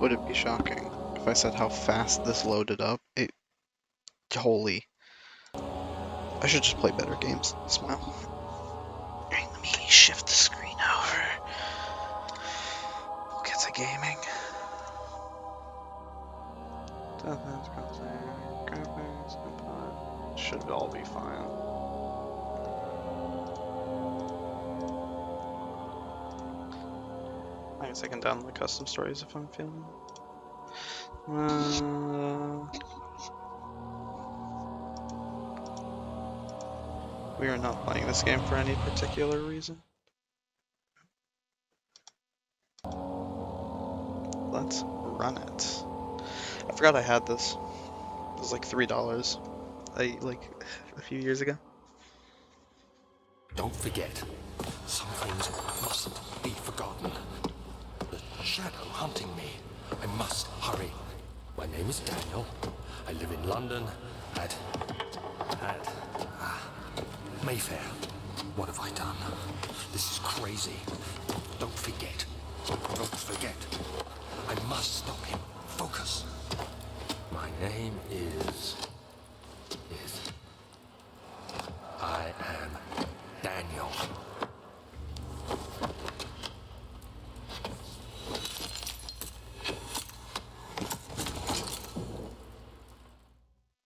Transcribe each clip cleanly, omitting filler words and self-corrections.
Would it be shocking if I said how fast this loaded up? Holy. I should just play better games. Smile. Alright, let me shift the screen over. We'll get to gaming. Should all be fine. I guess I can download the custom stories if I'm feeling we are not playing this game for any particular reason. Let's run it. I forgot I had this. It was like $3. Like a few years ago. Don't forget, some things mustn't be forgotten. The shadow hunting me. I must hurry. My name is Daniel. I live in London at Mayfair. What have I done? This is crazy. Don't forget. Don't forget. I must stop him. Focus. My name is... I am Daniel.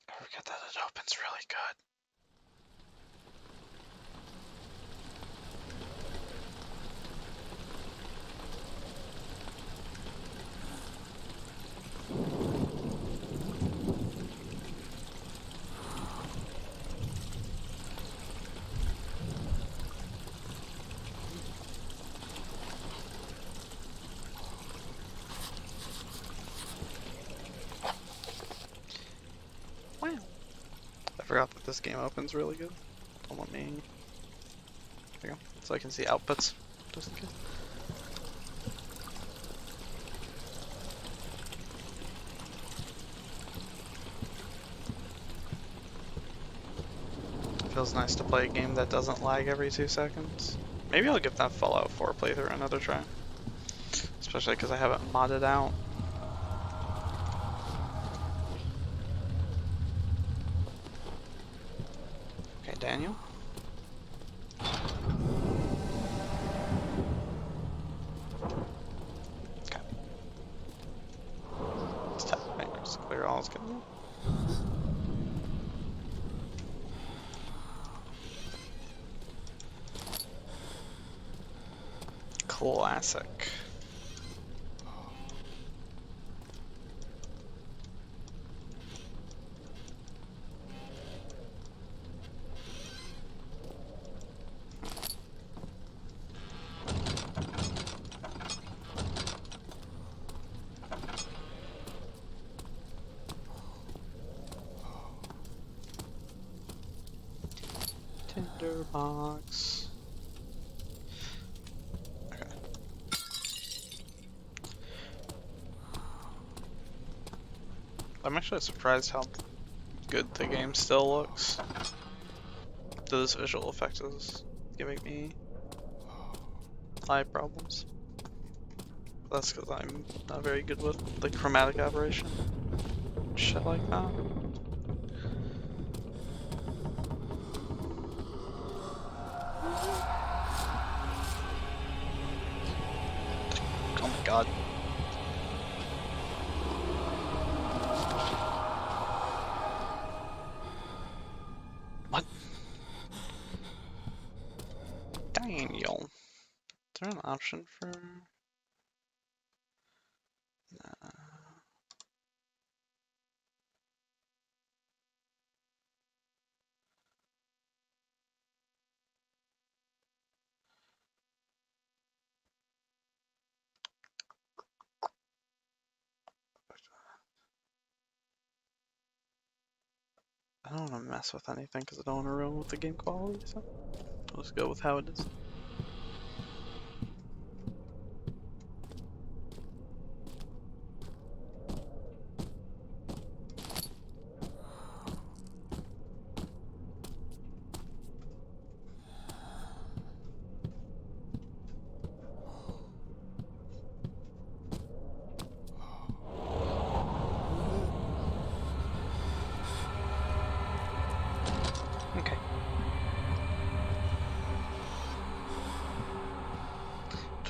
I forget that it opens really good. Wow. I forgot that this game opens really good. Don't let me... There you go. So I can see outputs, just in case. Feels nice to play a game that doesn't lag every 2 seconds. Maybe I'll give that Fallout 4 playthrough another try. Especially because I haven't modded out. Okay, Daniel. Okay. Let's tap fingers to clear all is good. Classic. Tinderbox. Okay. I'm actually surprised how good the game still looks. Those visual effects is giving me eye problems. That's because I'm not very good with the chromatic aberration. Shit like that. Oh my god. What? Daniel. Is there an option for... Nah. I don't want to mess with anything because I don't want to ruin with the game quality, so I'll just go with how it is.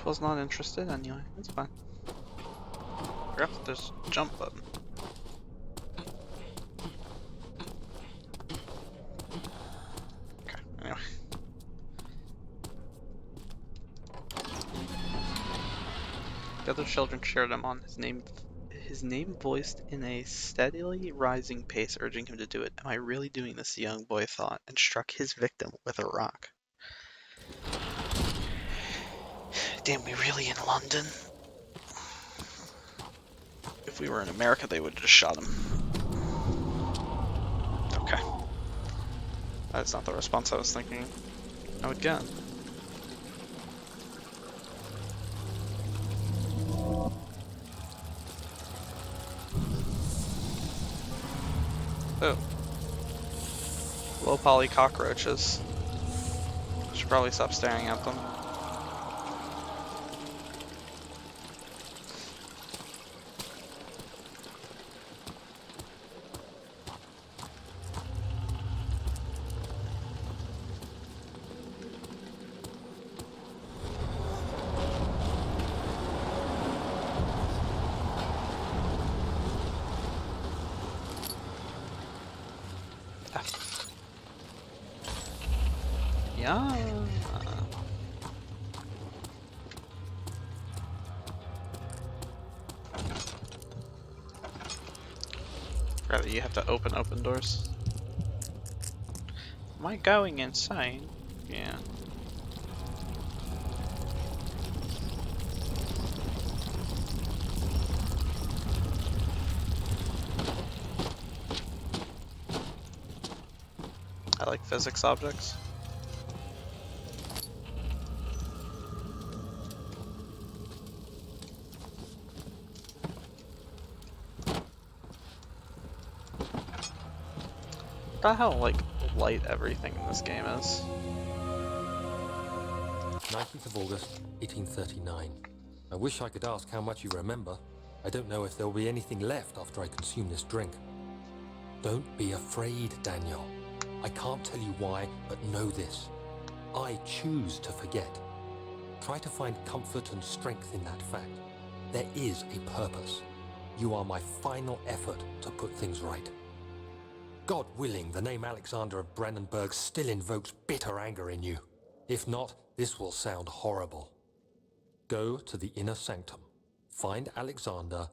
was not interested anyway. It's fine. Forgot that there's a jump button. Okay, anyway. The other children cheered him on, his name voiced in a steadily rising pace, urging him to do it. Am I really doing this? The young boy thought, and struck his victim with a rock. Damn, we really in London? If we were in America, they would have just shot him. Okay. That's not the response I was thinking I would get. Oh. Low poly cockroaches. Should probably stop staring at them. Yeah. Rather, you have to open doors. Am I going insane? Yeah. I like physics objects. About how like light everything in this game is. 19th of August, 1839. I wish I could ask how much you remember. I don't know if there will be anything left after I consume this drink. Don't be afraid, Daniel. I can't tell you why, but know this. I choose to forget. Try to find comfort and strength in that fact. There is a purpose. You are my final effort to put things right. God willing, the name Alexander of Brandenburg still invokes bitter anger in you. If not, this will sound horrible. Go to the inner sanctum, find Alexander,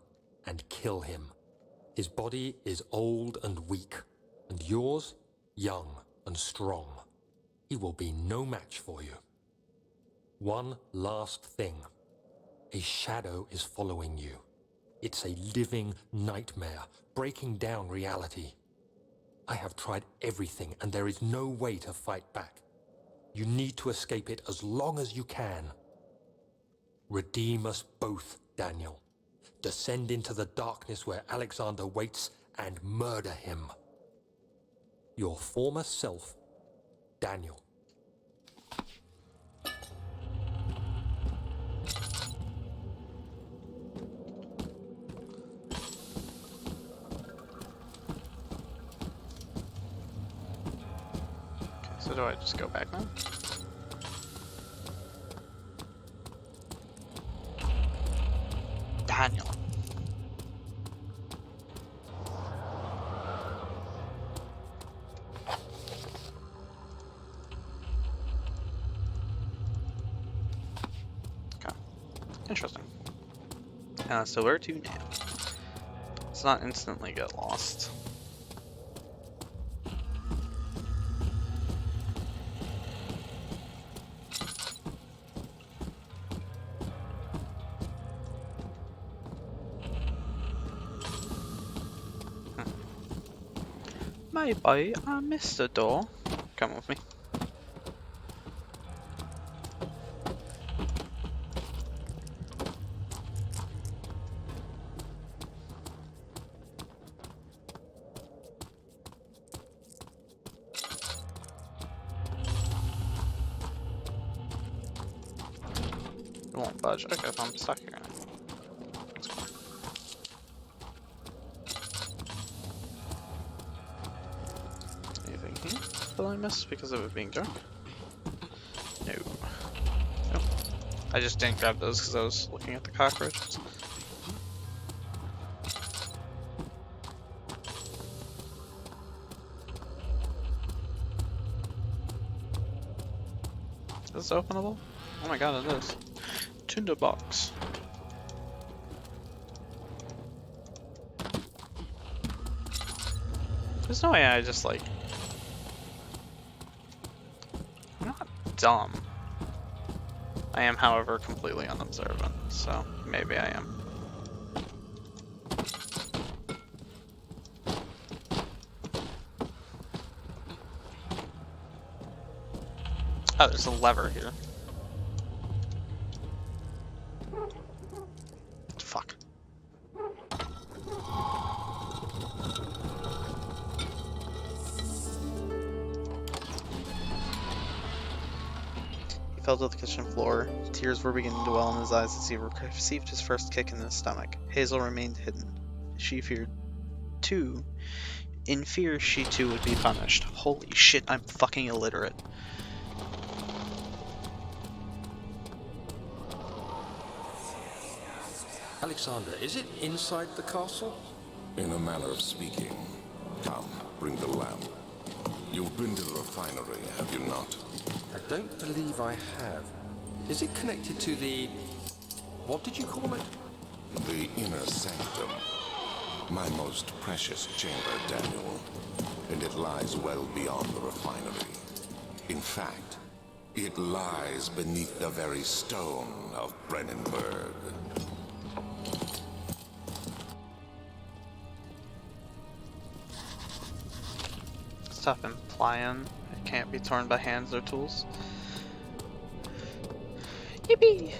and kill him. His body is old and weak, and yours, young and strong. He will be no match for you. One last thing. A shadow is following you. It's a living nightmare, breaking down reality. I have tried everything, and there is no way to fight back. You need to escape it as long as you can. Redeem us both, Daniel. Descend into the darkness where Alexander waits and murder him. Your former self, Daniel. So do I just go back now? Daniel. Okay. Interesting. So where to now? Let's not instantly get lost. Maybe I missed a door. Come with me. It won't budge. Okay, if I'm stuck here. That's cool. Anything here that I missed because of it being dark? No. Nope. I just didn't grab those because I was looking at the cockroaches. Is this openable? Oh my god, it is. Tinderbox. There's no way I just like... I'm not dumb. I am, however, completely unobservant, so maybe I am. Oh, there's a lever here. Fuck. He fell to the kitchen floor. Tears were beginning to well in his eyes as he received his first kick in his stomach. Hazel remained hidden. She feared, too. In fear, she too would be punished. Holy shit, I'm fucking illiterate. Alexander, is it inside the castle? In a manner of speaking. Come, bring the lamp. You've been to the refinery, have you not? I don't believe I have. Is it connected to the... what did you call it? The inner sanctum. My most precious chamber, Daniel. And it lies well beyond the refinery. In fact, it lies beneath the very stone of Brennenburg. Stop implying it can't be torn by hands or tools. Yippee!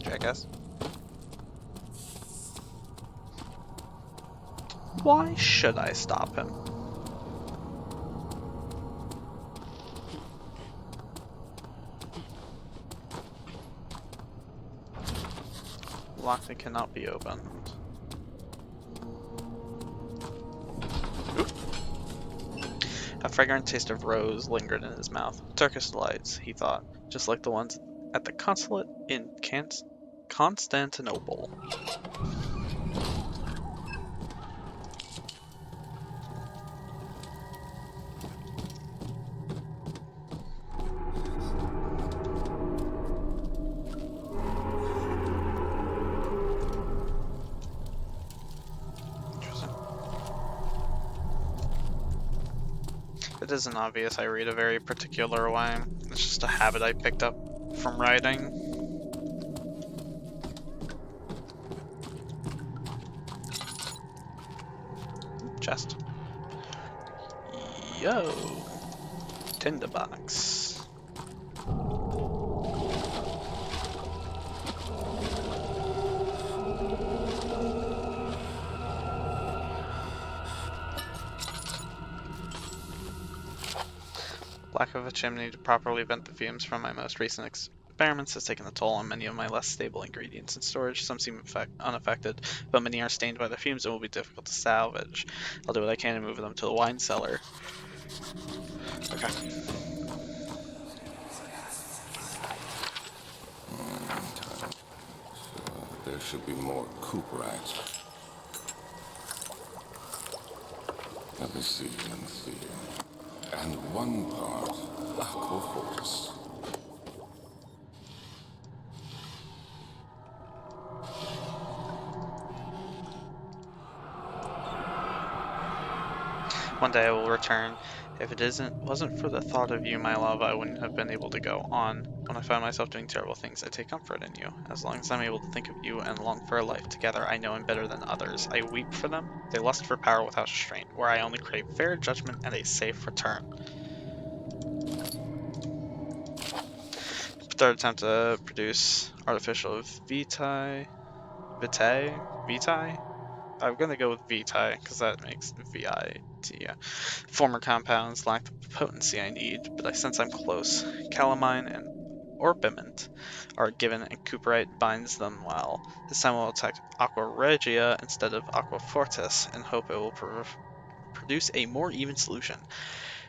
Jackass. Why should I stop him? Lock that cannot be opened. Oop. A fragrant taste of rose lingered in his mouth. Turkish delights, he thought, just like the ones at the consulate in Constantinople. It isn't obvious I read a very particular way. It's just a habit I picked up from writing. Chest. Yo! Tinderbox. Lack of a chimney to properly vent the fumes from my most recent experiments has taken a toll on many of my less stable ingredients in storage. Some seem unaffected, but many are stained by the fumes and will be difficult to salvage. I'll do what I can to move them to the wine cellar. Okay. There should be more coop rats. Let me see. And one part aquaforce. One day I will return. If it wasn't for the thought of you, my love, I wouldn't have been able to go on. When I find myself doing terrible things, I take comfort in you. As long as I'm able to think of you and long for a life together, I know I'm better than others. I weep for them. They lust for power without restraint, where I only crave fair judgment and a safe return. Third attempt to produce artificial vitae. I'm gonna go with vitae because that makes VIT. Yeah. Former compounds lack the the potency I need, but I sense I'm close. Calamine and Orpiment are given, and Cooperite binds them well. This time we'll attack Aqua Regia instead of Aqua Fortis, and hope it will produce a more even solution.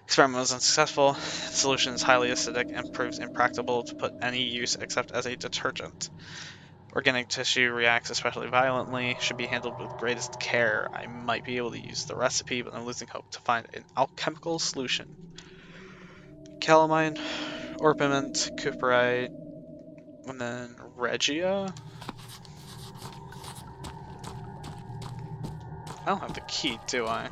Experiment was unsuccessful. The solution is highly acidic and proves impracticable to put any use except as a detergent. Organic tissue reacts especially violently, should be handled with greatest care. I might be able to use the recipe, but I'm losing hope to find an alchemical solution. Calamine, Orpiment, Cooperite, and then Regia? I don't have the key, do I?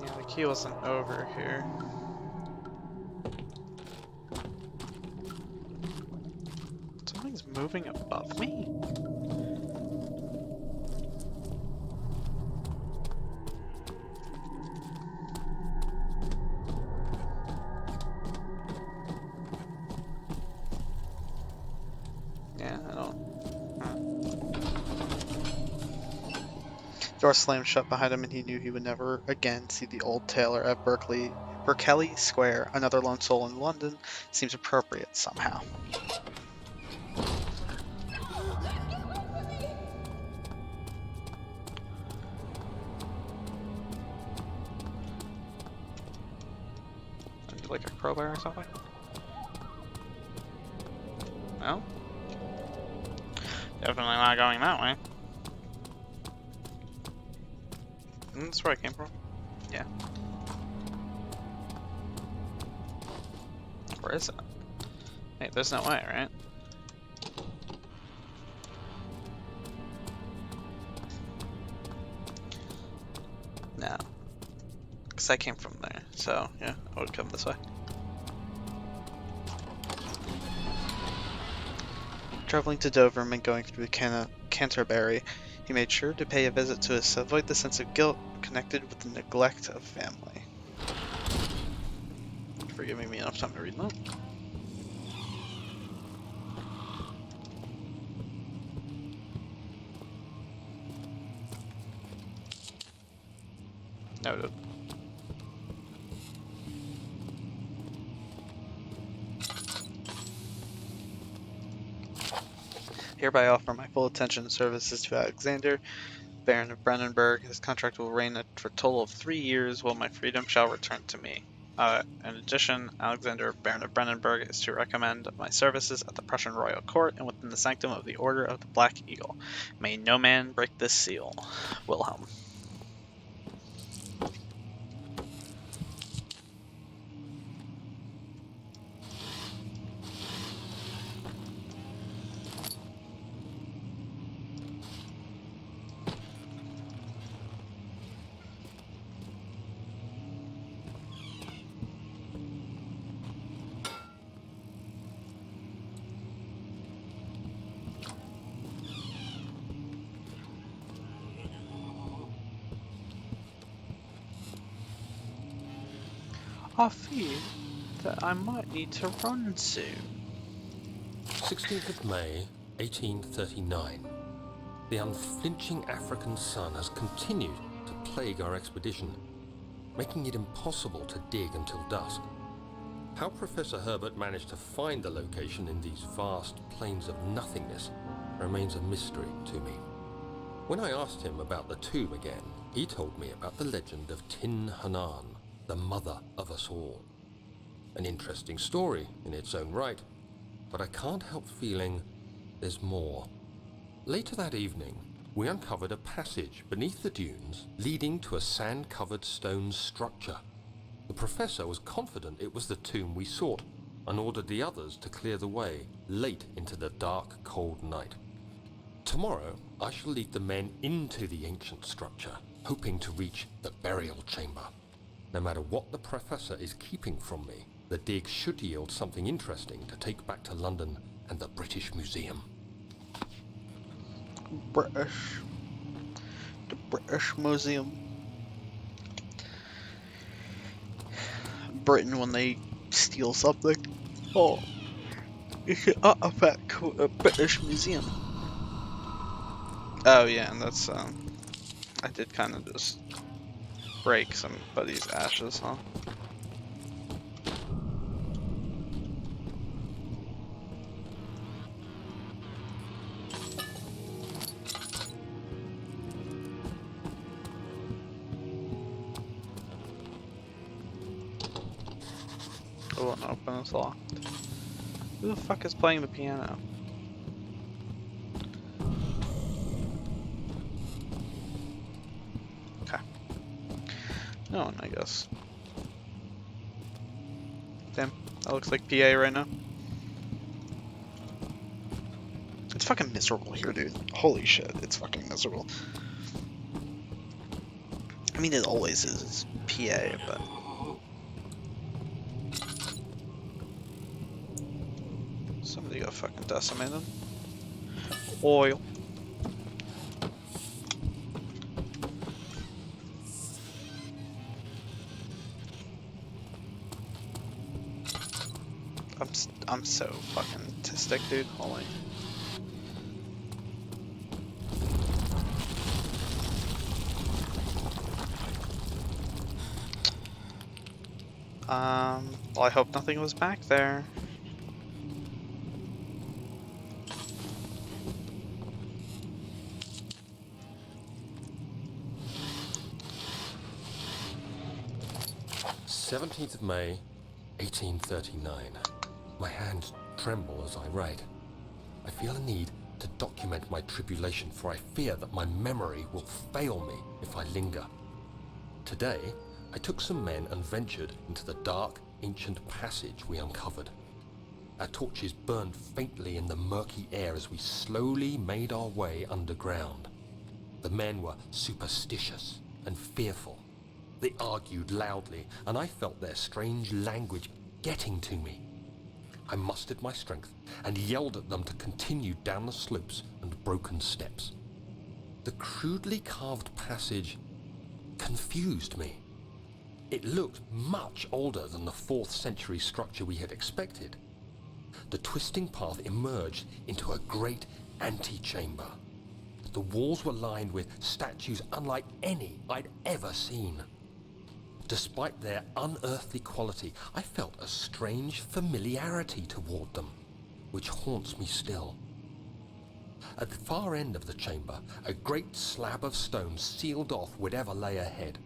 Yeah, the key wasn't over here. Something's moving above me? Yeah, I don't... Door slammed shut behind him, and he knew he would never again see the old tailor at Berkeley Square. Another lone soul in London seems appropriate somehow. Like a crowbar or something? No? Definitely not going that way. Isn't this where I came from? Yeah. Where is it? Hey, there's no way, right? No. Because I came from there, so yeah, I would come this way. Traveling to Dover and going through Canterbury, he made sure to pay a visit to avoid the sense of guilt connected with the neglect of family. For giving me enough time to read that. Noted. Hereby offer my full attention and services to Alexander, Baron of Brennenburg. His contract will reign for a total of 3 years, while my freedom shall return to me. In addition, Alexander, Baron of Brennenburg, is to recommend my services at the Prussian royal court and within the sanctum of the Order of the Black Eagle. May no man break this seal. Wilhelm. I fear that I might need to run soon. 16th of May, 1839. The unflinching African sun has continued to plague our expedition, making it impossible to dig until dusk. How Professor Herbert managed to find the location in these vast plains of nothingness remains a mystery to me. When I asked him about the tomb again, he told me about the legend of Tin Hanan, the mother of us all. An interesting story in its own right, but I can't help feeling there's more. Later that evening, we uncovered a passage beneath the dunes leading to a sand-covered stone structure. The professor was confident it was the tomb we sought and ordered the others to clear the way late into the dark, cold night. Tomorrow, I shall lead the men into the ancient structure, hoping to reach the burial chamber. No matter what the professor is keeping from me, the dig should yield something interesting to take back to London and the British Museum. The British Museum. Britain when they steal something. Oh. Artifact British Museum. Oh yeah, and that's I did kind of just break somebody's ashes, huh? Oh, won't open, it's locked. Who the fuck is playing the piano? Okay. No one, I guess. Damn, that looks like PA right now. It's fucking miserable here, dude. Holy shit, it's fucking miserable. I mean, it always is. It's PA, but... Somebody got fucking decimated. Oil. I'm so fucking autistic, dude. Holy. Well, I hope nothing was back there. "17th of May, 1839. My hands tremble as I write. I feel a need to document my tribulation, for I fear that my memory will fail me if I linger. Today, I took some men and ventured into the dark, ancient passage we uncovered. Our torches burned faintly in the murky air as we slowly made our way underground. The men were superstitious and fearful. They argued loudly, and I felt their strange language getting to me. I mustered my strength and yelled at them to continue down the slopes and broken steps. The crudely carved passage confused me. It looked much older than the 4th century structure we had expected. The twisting path emerged into a great antechamber. The walls were lined with statues unlike any I'd ever seen. Despite their unearthly quality, I felt a strange familiarity toward them, which haunts me still. At the far end of the chamber, a great slab of stone sealed off whatever lay ahead.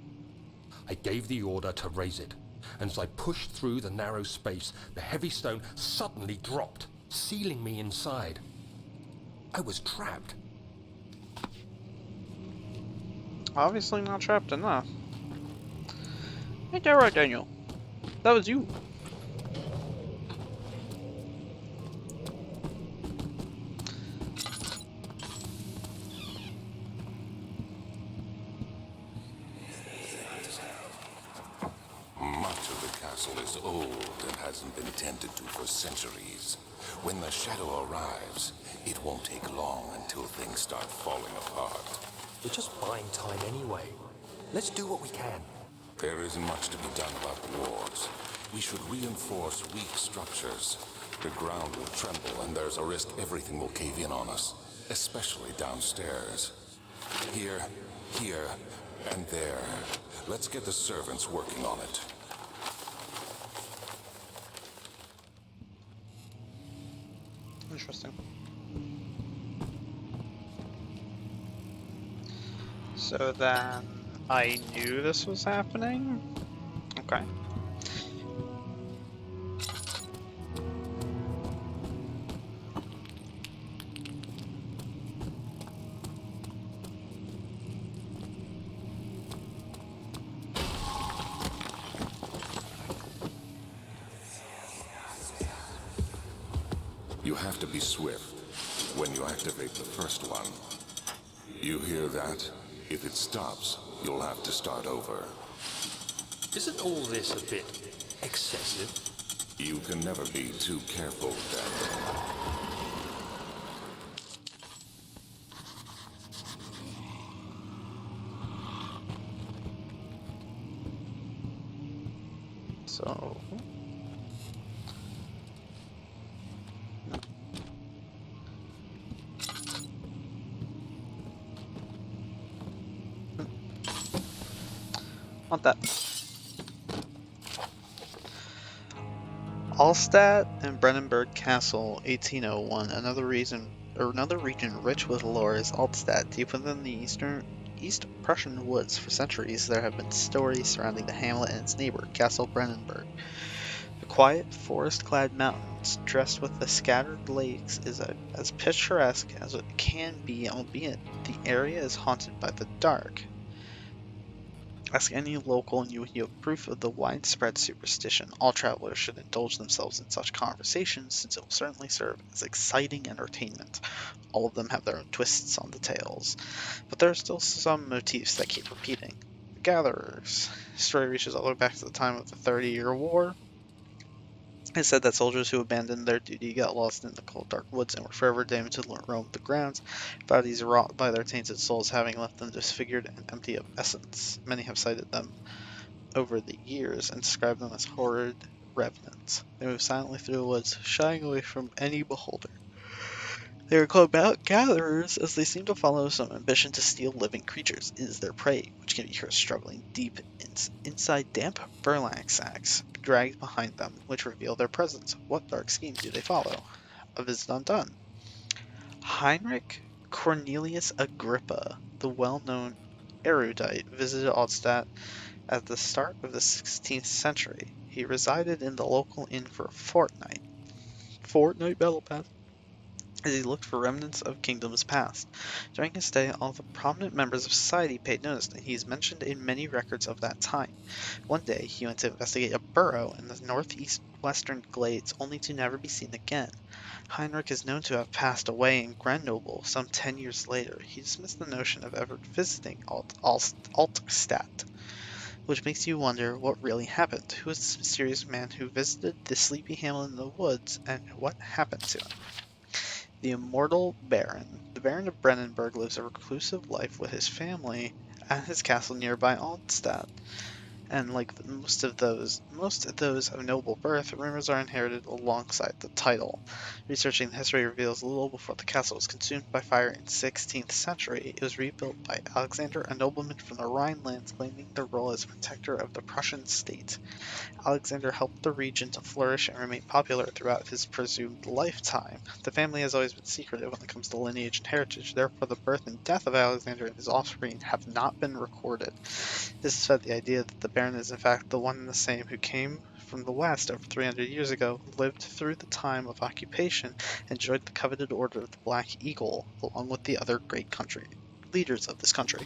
I gave the order to raise it, and as I pushed through the narrow space, the heavy stone suddenly dropped, sealing me inside. I was trapped. Obviously not trapped enough. Ain't that right, Daniel? That was you. Much of the castle is old and hasn't been tended to for centuries. When the shadow arrives, it won't take long until things start falling apart. We're just buying time anyway. Let's do what we can. There isn't much to be done about the walls. We should reinforce weak structures. The ground will tremble and there's a risk everything will cave in on us, especially downstairs. Here, and there. Let's get the servants working on it. Interesting. So then I knew this was happening? Okay. You have to be swift when you activate the first one. You hear that? If it stops, you'll have to start over. Isn't all this a bit excessive? You can never be too careful, Daniel. So... Want that. Alstadt and Brennenburg Castle, 1801. Another region rich with lore is Alstadt. Deep within the East Prussian woods, for centuries there have been stories surrounding the hamlet and its neighbor, Castle Brennenburg. The quiet, forest-clad mountains, dressed with the scattered lakes, is as picturesque as it can be, albeit the area is haunted by the dark. Ask any local and you will yield proof of the widespread superstition. All travelers should indulge themselves in such conversations, since it will certainly serve as exciting entertainment. All of them have their own twists on the tales, but there are still some motifs that keep repeating. The Gatherers. The story reaches all the way back to the time of the 30-Year War. It's said that soldiers who abandoned their duty got lost in the cold, dark woods and were forever damned to roam the grounds, bodies wrought by their tainted souls having left them disfigured and empty of essence. Many have cited them over the years and described them as horrid revenants. They move silently through the woods, shying away from any beholder. They are called gatherers as they seem to follow some ambition to steal living creatures. It is their prey, which can be heard struggling deep inside damp burlap sacks, dragged behind them, which reveal their presence. What dark scheme do they follow? A visit undone. Heinrich Cornelius Agrippa, the well-known erudite, visited Altstadt at the start of the 16th century. He resided in the local inn for a fortnight. Battle pass. As he looked for remnants of kingdoms past. During his stay, all the prominent members of society paid notice, and he is mentioned in many records of that time. One day, he went to investigate a burrow in the northeast-western glades, only to never be seen again. Heinrich is known to have passed away in Grenoble some 10 years later. He dismissed the notion of ever visiting Altstadt, which makes you wonder what really happened. Who was this mysterious man who visited the sleepy hamlet in the woods, and what happened to him? The immortal Baron. The Baron of Brennenburg lives a reclusive life with his family at his castle nearby Altstadt, and like most of those of noble birth, rumors are inherited alongside the title. Researching the history reveals little before the castle was consumed by fire in 16th century. It was rebuilt by Alexander, a nobleman from the Rhinelands, claiming the role as protector of the Prussian state. Alexander helped the region to flourish and remain popular throughout his presumed lifetime. The family has always been secretive when it comes to lineage and heritage, therefore the birth and death of Alexander and his offspring have not been recorded. This has fed the idea that the Baron is in fact the one and the same who came from the west over 300 years ago, lived through the time of occupation, and enjoyed the coveted order of the Black Eagle, along with the other great leaders of this country.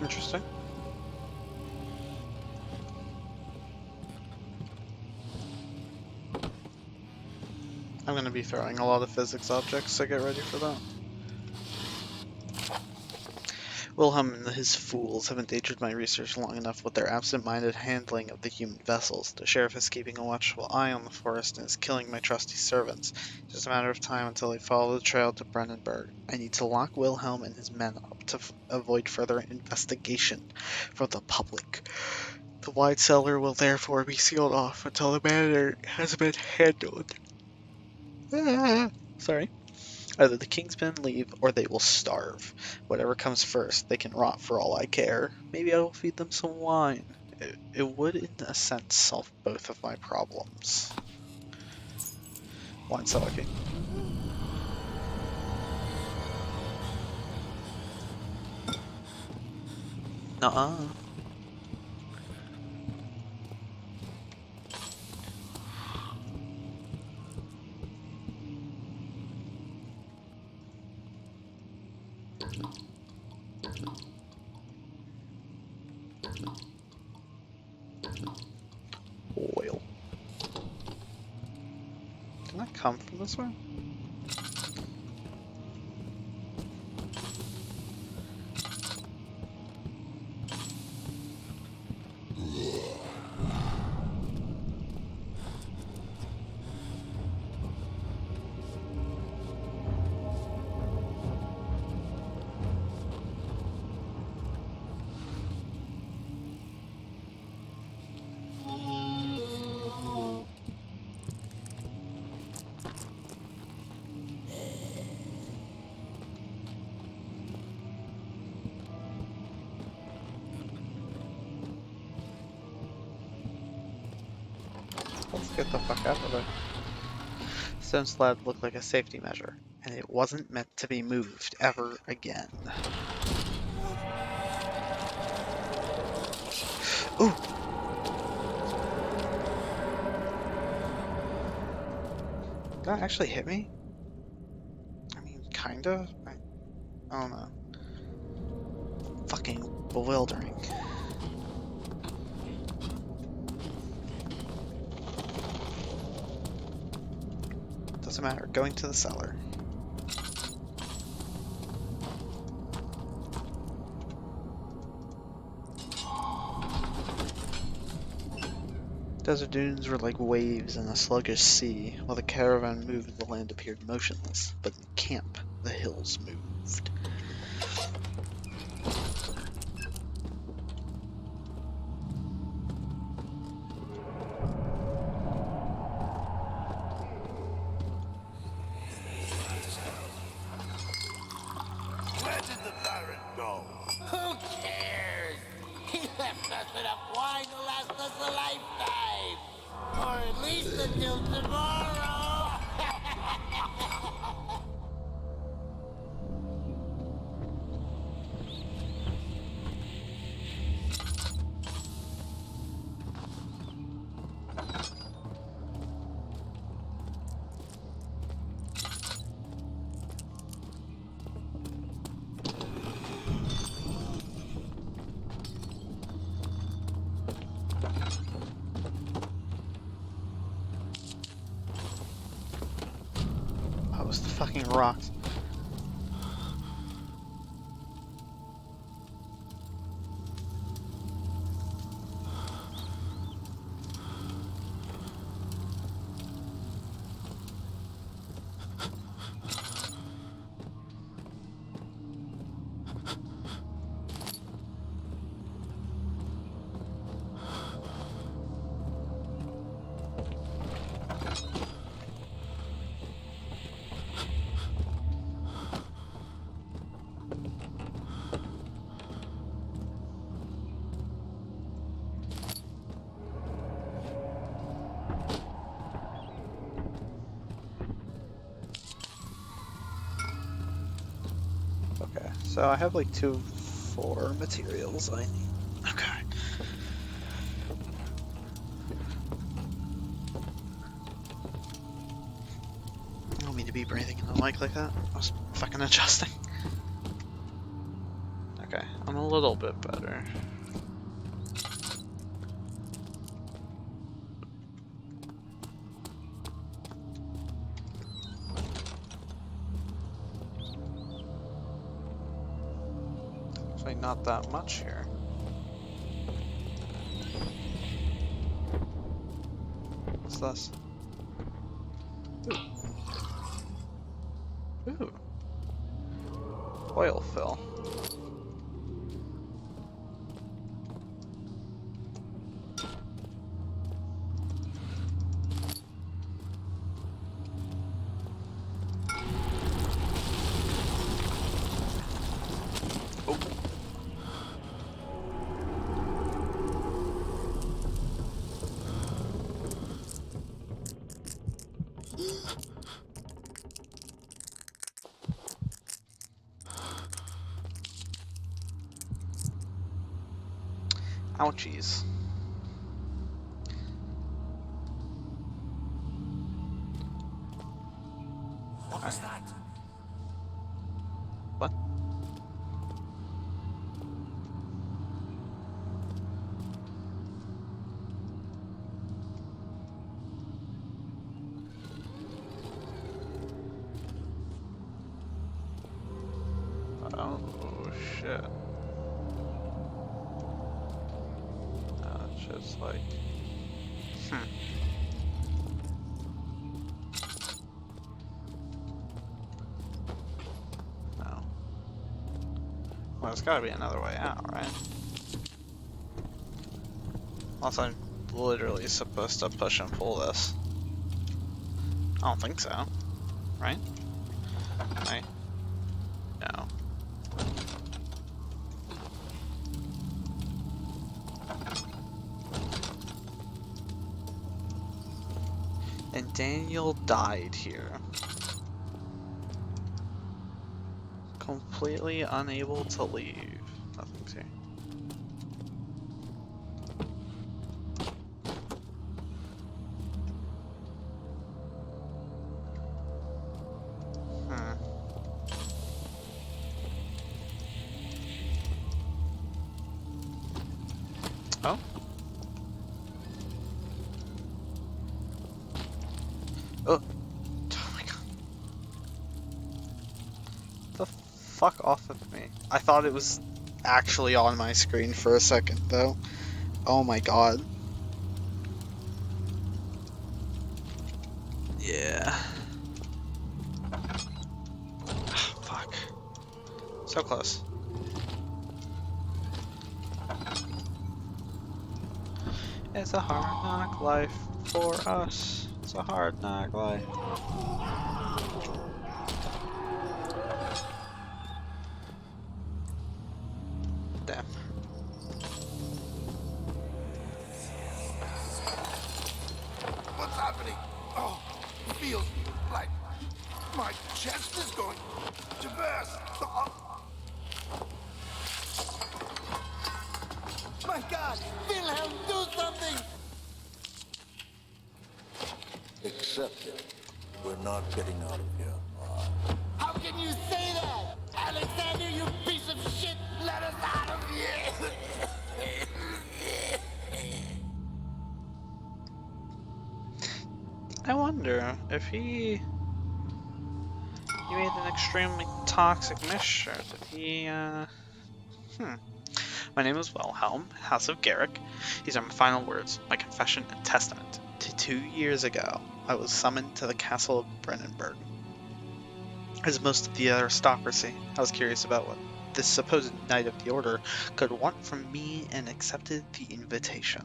Interesting. I'm going to be throwing a lot of physics objects, so get ready for that. Wilhelm and his fools have endangered my research long enough with their absent-minded handling of the human vessels. The sheriff is keeping a watchful eye on the forest and is killing my trusty servants. It's just a matter of time until they follow the trail to Brennenburg. I need to lock Wilhelm and his men up to avoid further investigation from the public. The wine cellar will therefore be sealed off until the matter has been handled. Sorry. Either the king's men leave, or they will starve. Whatever comes first, they can rot for all I care. Maybe I will feed them some wine. It would, in a sense, solve both of my problems. Wine cellar king. Nuh-uh. Oil. Didn't I come from this way? Get the fuck out of there. Stone slab looked like a safety measure, and it wasn't meant to be moved ever again. Ooh! Did that actually hit me? I mean, kinda. I don't know. Fucking bewildering. Doesn't matter. Going to the cellar. Desert dunes were like waves in a sluggish sea. While the caravan moved, the land appeared motionless. But in camp, the hills moved. Where did the Baron go? Who cares? He left us enough wine to last us a lifetime. Or at least until tomorrow. That was the fucking rocks. Okay, so I have like 4 materials I need. Okay. I don't mean to be breathing in the mic like that. I was fucking adjusting. Okay, I'm a little bit better. Actually, not that much here. What's this? Ooh. Oil fill. Oh. Ouchies. What was that? What? Oh shit. It's just like, no. Well, there's gotta be another way out, right? Unless I'm literally supposed to push and pull this. I don't think so. Right? Right? No. And Daniel died here. Completely unable to leave. Nothing's here. Hmm. Oh? Oh. Oh my god. The fuck off of me. I thought it was actually on my screen for a second, though. Oh my god. Yeah. Fuck. So close. It's a hard knock life for us. It's a hard knock life. Damn. What's happening? Oh, it feels like my chest is going to burst. Oh, My God! Wilhelm, do something! accept it. We're not getting out of here. How can you say that? Alexander, you piece of shit! Let us out of here! I wonder if he made an extremely toxic mixture. Did he, My name is Wilhelm, House of Garrick. These are my final words, my confession and testament. 2 years ago, I was summoned to the castle of Brennenburg. As most of the aristocracy, I was curious about what this supposed knight of the order could want from me and accepted the invitation.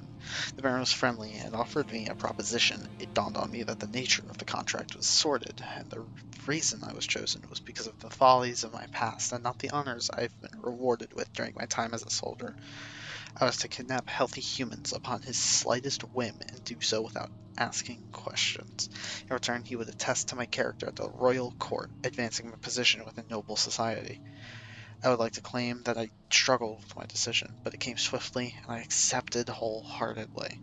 The Baron was friendly and offered me a proposition. It dawned on me that the nature of the contract was sordid, and the reason I was chosen was because of the follies of my past and not the honors I've been rewarded with during my time as a soldier. I was to kidnap healthy humans upon his slightest whim and do so without asking questions. In return, he would attest to my character at the royal court, advancing my position within noble society. I would like to claim that I struggled with my decision, but it came swiftly and I accepted wholeheartedly.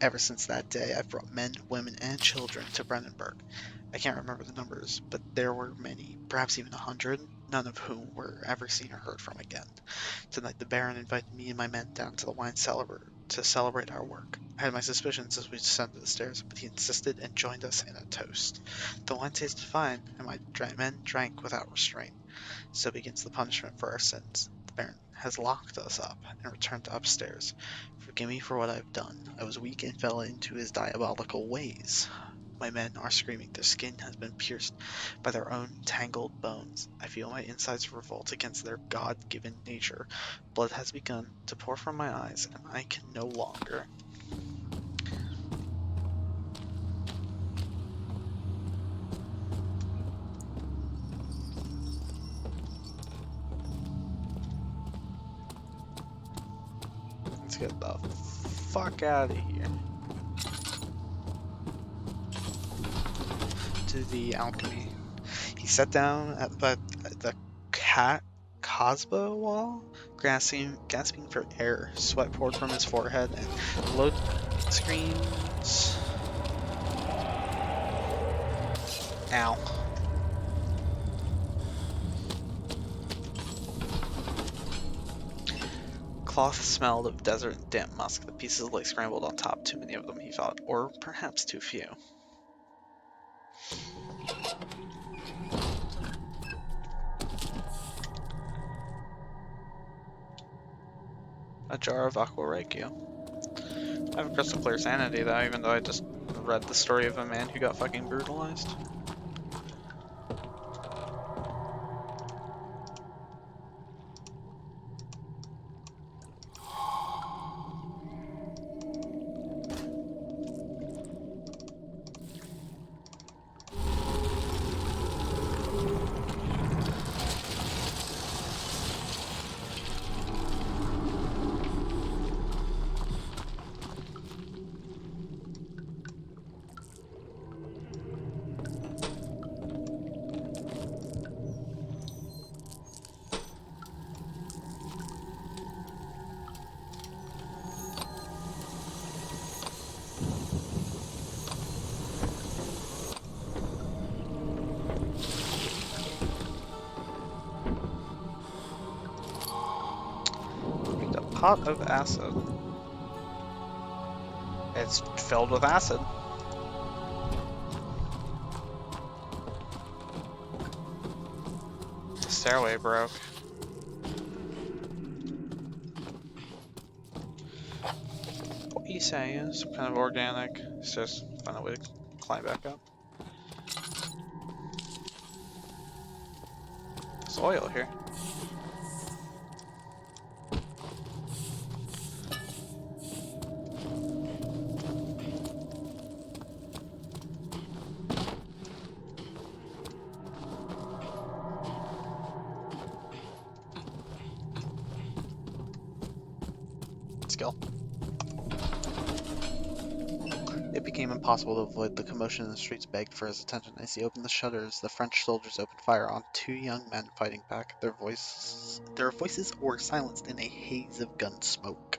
Ever since that day, I've brought men, women, and children to Brandenburg. I can't remember the numbers, but there were many, perhaps even 100, none of whom were ever seen or heard from again. Tonight, the Baron invited me and my men down to the wine cellar to celebrate our work. I had my suspicions as we descended the stairs, but he insisted and joined us in a toast. The wine tasted fine, and my men drank without restraint. So begins the punishment for our sins. The Baron has locked us up and returned upstairs. Forgive me for what I have done. I was weak and fell into his diabolical ways. My men are screaming. Their skin has been pierced by their own tangled bones. I feel my insides revolt against their God-given nature. Blood has begun to pour from my eyes, and I can no longer. Let's get the fuck out of here. To the alchemy. He sat down at the Cosbo wall, gasping for air. Sweat poured from his forehead, and load screens. Ow. Cloth smelled of desert and damp musk. The pieces lay scrambled on top. Too many of them, he thought, or perhaps too few. A jar of aqua reikio. I have a crystal clear sanity though, even though I just read the story of a man who got fucking brutalized. pot of acid. It's filled with acid. The stairway broke. What you say is some kind of organic. It's just find a way to climb back up. There's oil here. Skill. It became impossible to avoid the commotion in the streets begged for his attention. As he opened the shutters, the French soldiers opened fire on two young men fighting back. Their voices were silenced in a haze of gun smoke.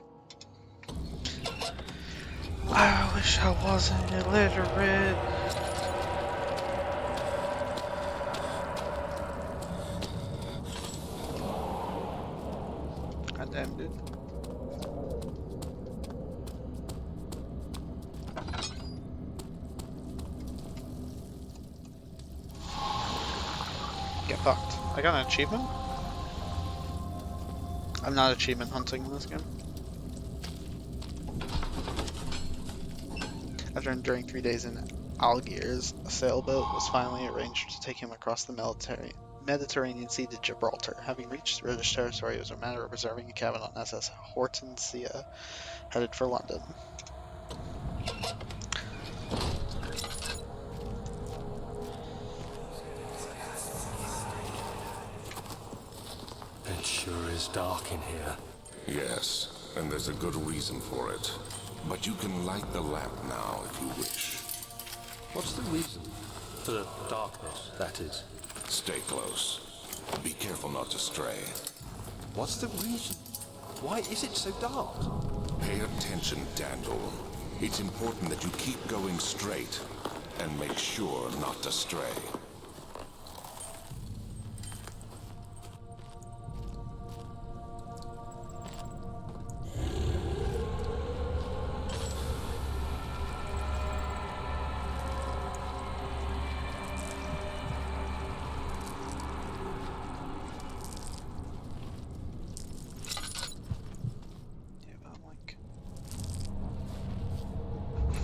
I wish I wasn't illiterate. Goddamn, dude. Get fucked. I got an achievement? I'm not achievement hunting in this game. After enduring 3 days in Algiers, a sailboat was finally arranged to take him across the Mediterranean Sea to Gibraltar. Having reached British territory, it was a matter of reserving a cabin on SS Hortensia, headed for London. It sure is dark in here. Yes, and there's a good reason for it. But you can light the lamp now if you wish. What's the reason? For the darkness, that is. Stay close. Be careful not to stray. What's the reason? Why is it so dark? Pay attention, Daniel. It's important that you keep going straight and make sure not to stray.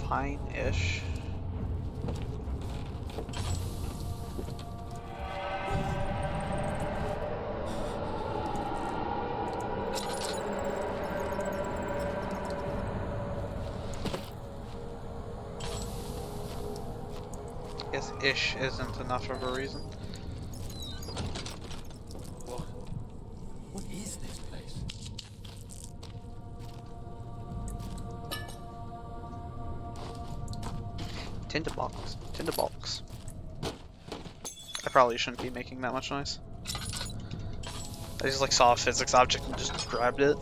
Fine-ish. Guess ish isn't enough of a reason. What is this place? Tinderbox. Tinderbox. I probably shouldn't be making that much noise. I just like saw a physics object and just grabbed it.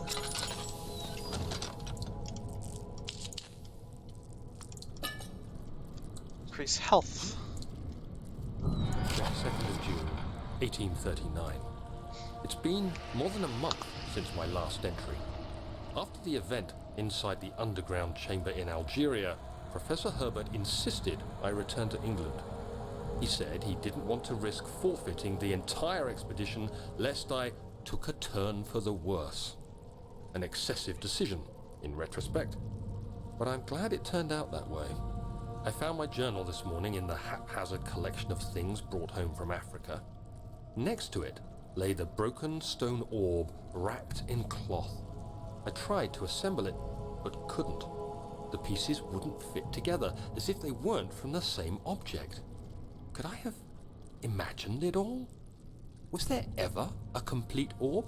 Increase health. 22nd of June, 1839. It's been more than a month since my last entry. After the event inside the underground chamber in Algeria, Professor Herbert insisted I return to England. He said he didn't want to risk forfeiting the entire expedition lest I took a turn for the worse. An excessive decision, in retrospect. But I'm glad it turned out that way. I found my journal this morning in the haphazard collection of things brought home from Africa. Next to it lay the broken stone orb wrapped in cloth. I tried to assemble it, but couldn't. The pieces wouldn't fit together, as if they weren't from the same object. Could I have imagined it all? Was there ever a complete orb?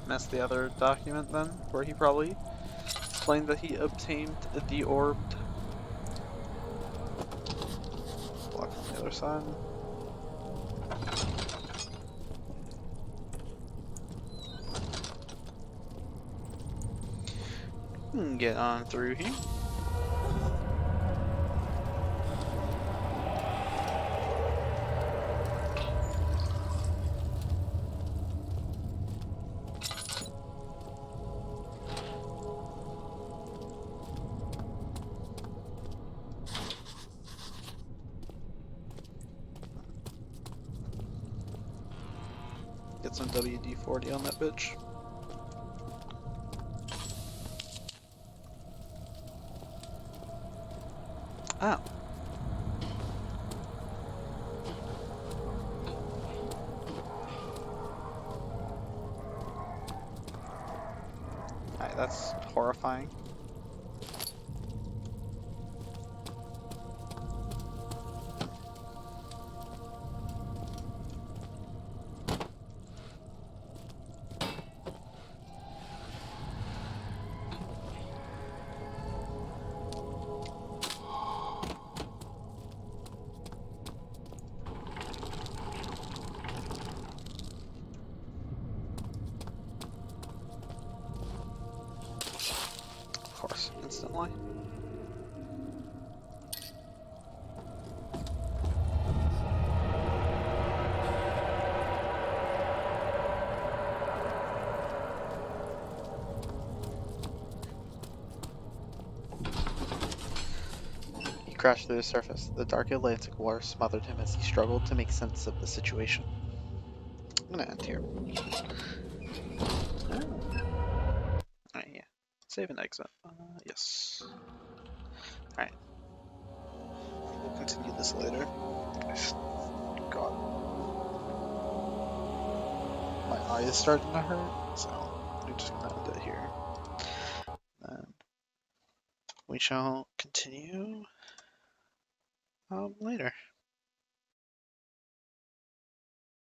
That's the other document then, where he probably explained that he obtained the orb. Block on the other side. Get on through here. get some WD-40 on that bitch. Oh. Alright, that's horrifying. Of course, instantly. He crashed through the surface. The dark Atlantic water smothered him as he struggled to make sense of the situation. I'm gonna end here. Alright, yeah. Save and exit. Yes. Alright. We'll continue this later. God. My eye is starting to hurt, so I'm just gonna end it here. Then we shall continue later.